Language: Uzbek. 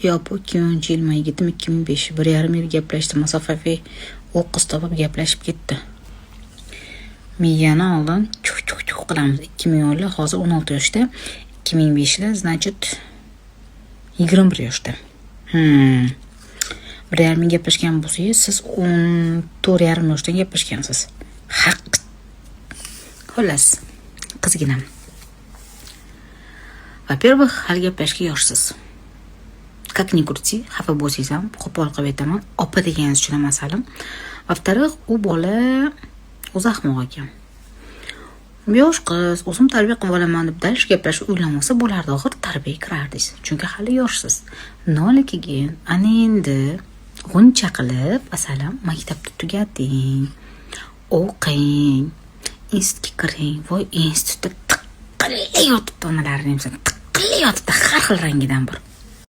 Yo, bu 2010-yil may 2005 1,5 yil gaplashdi. Masofaviy o'qiz topib gaplashib ketdi. Miyani oldin chuq qilamiz. 2010 hozir 16 yoshda, 2005 значит 21 yoshda. 1,5 yil gaplashgan bo'lsangiz, siz 14,5 yoshdan gaplashgansiz. Haq. Xullas, qizginam. Во-первых, hali gaplashga yoshsiz. Как ни крути, xafa bo'lsangiz ham qo'pol qilib aytaman, opa deganingiz uchun masalan. Во-вторых, u bola o'zi ahmoq ekan. Yosh qiz, o'zim tarbiya qilib olaman deb dalish gaplashib uylanmasa bo'lardi, og'ir tarbiya kirardingiz. Chunki hali yoshsiz. Nolikaga ana endi g'uncha qilib, masalan, maktabni tugating, o'qing, institutga kiring. Voy, institutda tiqilib yotibdi onalaring, tiqilib yotibdi har xil rangidan bir.